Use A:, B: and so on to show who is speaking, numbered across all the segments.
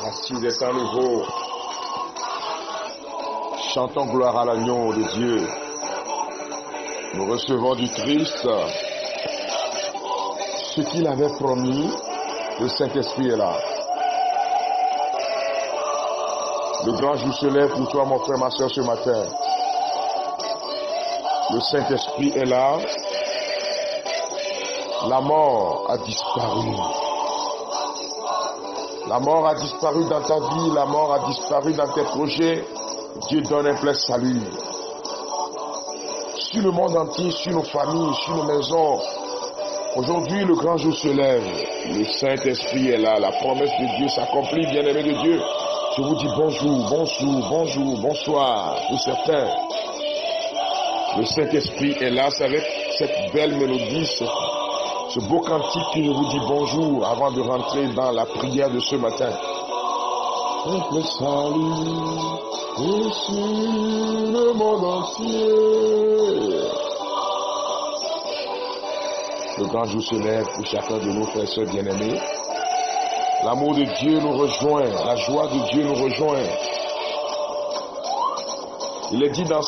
A: Voici des temps nouveaux. Chantons gloire à l'agneau de Dieu. Nous recevons du Christ ce qu'il avait promis. Le Saint-Esprit est là. Le grand jour se lève pour toi, mon frère, ma soeur, ce matin. Le Saint-Esprit est là. La mort a disparu. La mort a disparu dans ta vie, la mort a disparu dans tes projets. Dieu donne un plein salut. Sur le monde entier, sur nos familles, sur nos maisons. Aujourd'hui, le grand jour se lève. Le Saint-Esprit est là. La promesse de Dieu s'accomplit, bien-aimé de Dieu. Je vous dis bonjour, bonjour, bonjour, bonsoir pour certains. Le Saint-Esprit est là, c'est avec cette belle mélodie, ce beau cantique que je vous dis bonjour avant de rentrer dans la prière de ce matin. Le salut est sur le monde entier. Le grand jour se lève pour chacun de nos frères et sœurs bien-aimés. L'amour de Dieu nous rejoint, la joie de Dieu nous rejoint. Il est dit dans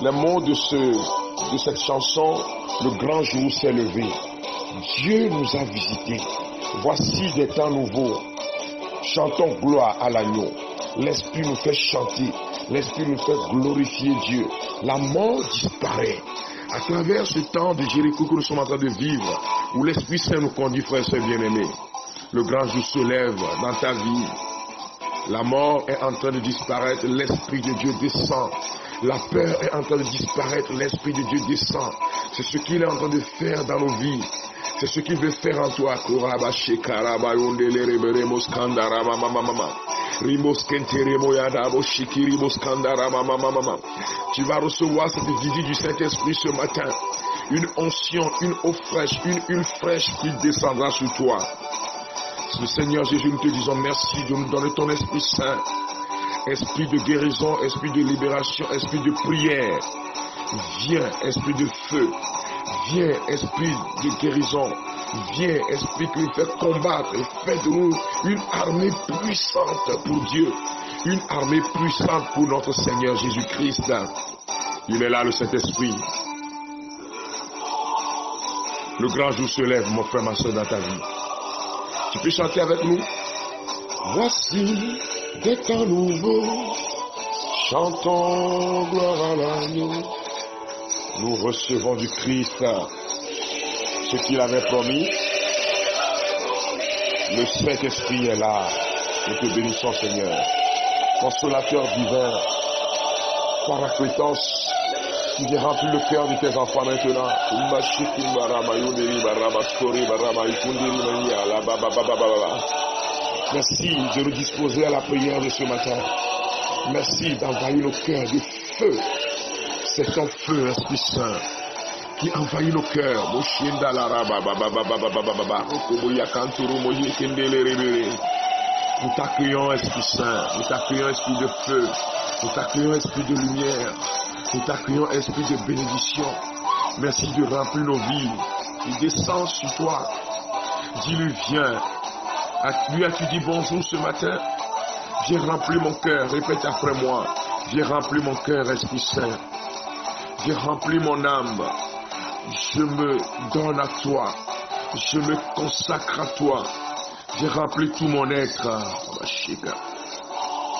A: les mots de cette chanson, le grand jour s'est levé. Dieu nous a visités. Voici des temps nouveaux. Chantons gloire à l'agneau. L'Esprit nous fait chanter. L'Esprit nous fait glorifier Dieu. La mort disparaît. À travers ce temps de Jéricho que nous sommes en train de vivre, où l'Esprit Saint nous conduit, frères et sœurs bien-aimés, le grand jour se lève dans ta vie. La mort est en train de disparaître. L'Esprit de Dieu descend. La peur est en train de disparaître, l'Esprit de Dieu descend. C'est ce qu'il est en train de faire dans nos vies. C'est ce qu'il veut faire en toi. Tu vas recevoir cette visite du Saint-Esprit ce matin. Une onction, une eau fraîche, une huile fraîche qui descendra sur toi. Le Seigneur Jésus, nous te disons merci de nous donner ton Esprit Saint. Esprit de guérison, esprit de libération, esprit de prière. Viens, esprit de feu. Viens, esprit de guérison. Viens, esprit qui nous fait combattre et fait de nous une armée puissante pour Dieu. Une armée puissante pour notre Seigneur Jésus-Christ. Il est là, le Saint-Esprit. Le grand jour se lève, mon frère, ma soeur, dans ta vie. Tu peux chanter avec nous? Voici des temps nouveaux, chantons gloire à l'agneau. Nous recevons du Christ ce qu'il avait promis. Le Saint-Esprit est là. Nous te bénissons, Seigneur. Consolateur divin, Paraclétos, qui vient remplir le cœur de tes enfants maintenant. Merci de nous disposer à la prière de ce matin. Merci d'envahir nos cœurs de feu. C'est ton feu, Esprit Saint, qui envahit nos cœurs. Nous t'accueillons, Esprit Saint. Nous t'accueillons, Esprit de feu. Nous t'accueillons, Esprit de lumière. Nous t'accueillons, Esprit de bénédiction. Merci de remplir nos vies. Il descend sur toi. Dis-lui, viens. Lui as-tu dit bonjour ce matin? Viens remplir mon cœur. Répète après moi. Viens remplir mon cœur, Esprit Saint. Viens remplir mon âme. Je me donne à toi. Je me consacre à toi. Viens remplir tout mon être.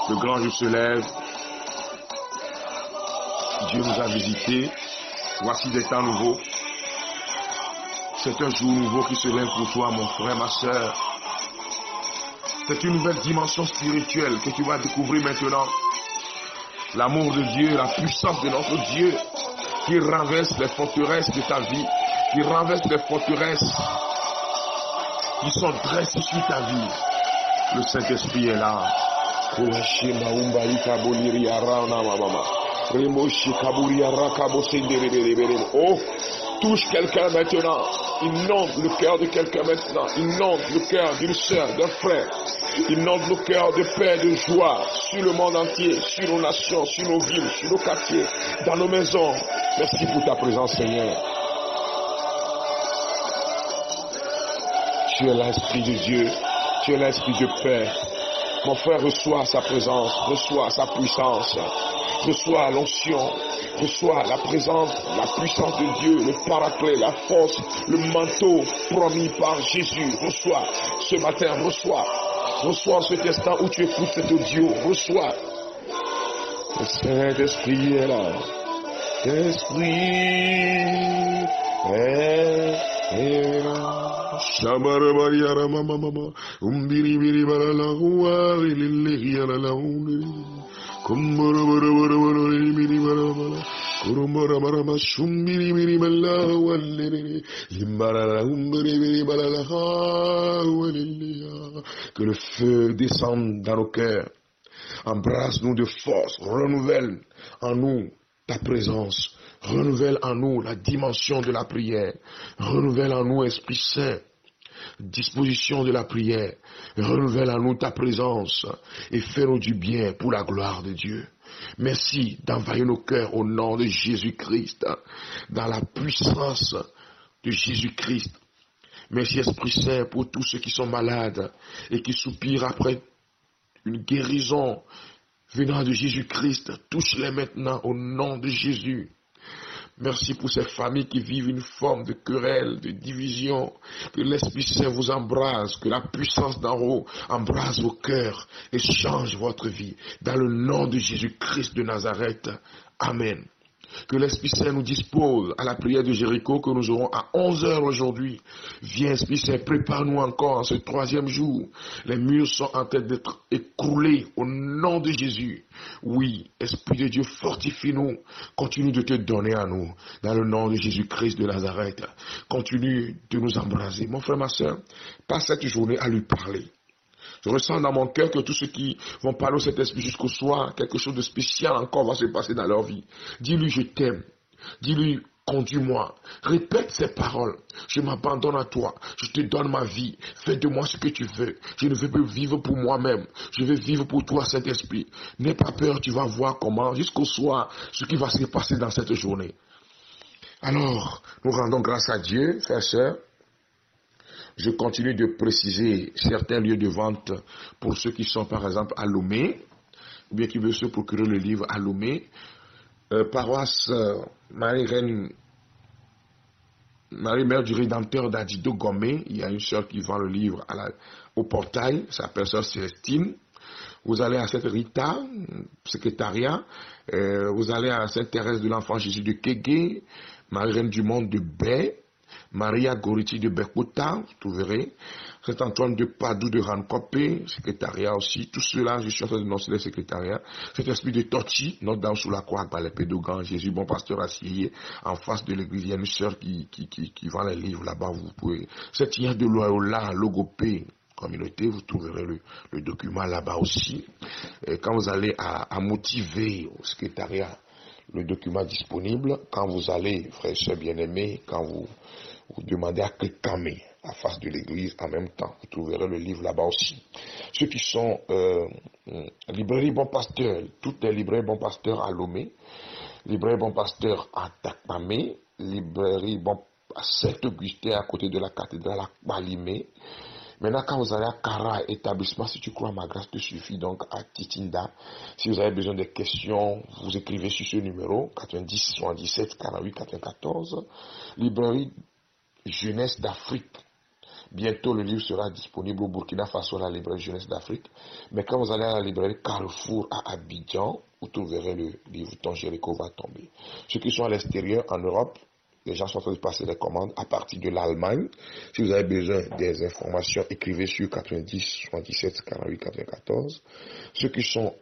A: Le grand jour se lève. Dieu nous a visités. Voici des temps nouveaux. C'est un jour nouveau qui se lève pour toi, mon frère, ma soeur. C'est une nouvelle dimension spirituelle que tu vas découvrir maintenant. L'amour de Dieu, la puissance de notre Dieu qui renverse les forteresses de ta vie, qui renverse les forteresses qui sont dressées sur ta vie. Le Saint-Esprit est là. Oh, Touche quelqu'un maintenant. Inonde le cœur de quelqu'un maintenant. Inonde le cœur d'une sœur, d'un frère. Inonde le cœur de paix, de joie sur le monde entier, sur nos nations, sur nos villes, sur nos quartiers, dans nos maisons. Merci pour ta présence, Seigneur. Tu es l'Esprit de Dieu. Tu es l'Esprit de paix. Mon frère, reçoit sa présence, reçoit sa puissance, reçoit l'onction, reçoit la présence, la puissance de Dieu, le paraclet, la force, le manteau promis par Jésus. Reçois ce matin, reçois cet instant où tu écoutes cet audio, reçois. Le Saint-Esprit est là. L'Esprit est là. Shabara Maria Mama Umbiri Biri Barala Huari Lili Yala Kumbara Miri Barabala Kurumbara Marama Shumbiri Miri Bala Walili Limbara Umbiri Biri Barala Hawalilia. Que le feu descende dans nos cœurs, embrasse-nous de force, renouvelle en nous ta présence. Renouvelle en nous la dimension de la prière. Renouvelle en nous, Esprit Saint, disposition de la prière. Renouvelle en nous ta présence et fais-nous du bien pour la gloire de Dieu. Merci d'envahir nos cœurs au nom de Jésus-Christ, dans la puissance de Jésus-Christ. Merci Esprit Saint pour tous ceux qui sont malades et qui soupirent après une guérison venant de Jésus-Christ. Touche-les maintenant au nom de Jésus. Merci pour ces familles qui vivent une forme de querelle, de division. Que l'Esprit Saint vous embrase, que la puissance d'en haut embrase vos cœurs et change votre vie. Dans le nom de Jésus-Christ de Nazareth. Amen. Que l'Esprit Saint nous dispose à la prière de Jéricho que nous aurons à 11h aujourd'hui. Viens Esprit Saint, prépare-nous encore en ce 3e jour. Les murs sont en train d'être écroulés au nom de Jésus. Oui, Esprit de Dieu, fortifie-nous. Continue de te donner à nous. Dans le nom de Jésus-Christ de Nazareth. Continue de nous embraser. Mon frère, ma soeur, passe cette journée à lui parler. Je ressens dans mon cœur que tous ceux qui vont parler au Saint-Esprit jusqu'au soir, quelque chose de spécial encore va se passer dans leur vie. Dis-lui, je t'aime. Dis-lui, conduis-moi. Répète ces paroles. Je m'abandonne à toi. Je te donne ma vie. Fais de moi ce que tu veux. Je ne veux plus vivre pour moi-même. Je veux vivre pour toi, Saint-Esprit. N'aie pas peur, tu vas voir comment, jusqu'au soir, ce qui va se passer dans cette journée. Alors, nous rendons grâce à Dieu, frères et sœurs. Je continue de préciser certains lieux de vente pour ceux qui sont par exemple à Lomé, ou bien qui veulent se procurer le livre à Lomé. Paroisse Marie-Mère du Rédempteur d'Adido Gomé, il y a une sœur qui vend le livre au portail, s'appelle sœur Célestine. Vous allez à Sainte-Rita, secrétariat, vous allez à Sainte-Thérèse de l'Enfant Jésus de Kégué, Marie-Reine du Monde de Baie, Maria Goriti de Bekota, vous trouverez, Saint-Antoine de Padoue de Rancopé, secrétariat aussi, tout cela, je suis en train de annoncer les secrétariats. Cet esprit de Torchi, Notre-Dame sous la croix, par les pédogans, Jésus, bon pasteur assiégé, en face de l'église, il y a une sœur qui vend les livres là-bas, vous pouvez. Cette il y a de Loyola, Logopé, communauté, vous trouverez le document là-bas aussi. Et quand vous allez à motiver au secrétariat, le document disponible. Quand vous allez, frères et sœurs bien-aimés, quand vous demandez à Kékamé, à face de l'église, en même temps, vous trouverez le livre là-bas aussi. Ceux qui sont librairie Bon Pasteur, toutes les librairies Bon Pasteur à Lomé, librairie Bon Pasteur à Takpamé, librairie Bon à Saint-Augustin à côté de la cathédrale à Balimé. Maintenant, quand vous allez à Kara, établissement, si tu crois, ma grâce te suffit, donc à Titinda. Si vous avez besoin de questions, vous écrivez sur ce numéro, 90 77 48 94. Librairie Jeunesse d'Afrique. Bientôt, le livre sera disponible au Burkina Faso, la librairie Jeunesse d'Afrique. Mais quand vous allez à la librairie Carrefour à Abidjan, vous trouverez le livre Ton Jéricho va tomber. Ceux qui sont à l'extérieur, en Europe, les gens sont en train de passer des commandes à partir de l'Allemagne. Si vous avez besoin des informations, écrivez sur 90 77 48 94. Ceux qui sont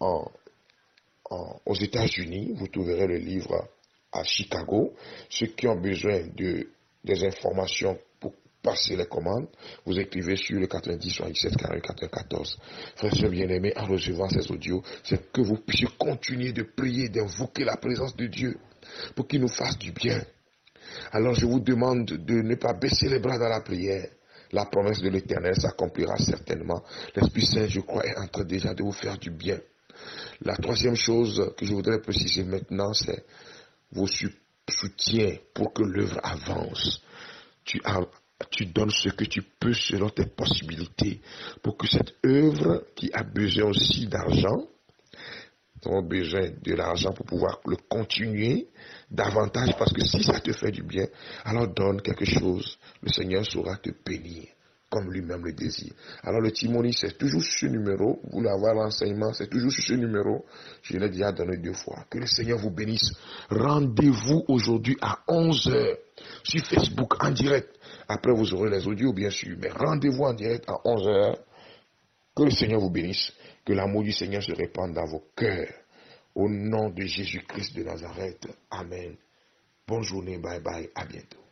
A: aux États-Unis, vous trouverez le livre à Chicago. Ceux qui ont besoin des informations pour passer les commandes, vous écrivez sur le 90 77 48 94. Frères et sœurs bien-aimés, en recevant ces audios, c'est que vous puissiez continuer de prier, d'invoquer la présence de Dieu pour qu'il nous fasse du bien. Alors je vous demande de ne pas baisser les bras dans la prière. La promesse de l'Éternel s'accomplira certainement. L'Esprit Saint, je crois, est en train déjà de vous faire du bien. La troisième chose que je voudrais préciser maintenant, c'est vos soutiens pour que l'œuvre avance. Tu donnes ce que tu peux selon tes possibilités pour que cette œuvre qui a besoin aussi d'argent, nous avons besoin de l'argent pour pouvoir le continuer davantage, parce que si ça te fait du bien, alors donne quelque chose. Le Seigneur saura te bénir comme lui-même le désire. Alors le Timoni, c'est toujours ce numéro. Vous voulez avoir l'enseignement, c'est toujours ce numéro. Je l'ai déjà donné 2 fois. Que le Seigneur vous bénisse. Rendez-vous aujourd'hui à 11h sur Facebook en direct. Après, vous aurez les audios, bien sûr. Mais rendez-vous en direct à 11h. Que le Seigneur vous bénisse. Que l'amour du Seigneur se répande dans vos cœurs. Au nom de Jésus-Christ de Nazareth. Amen. Bonne journée. Bye bye. À bientôt.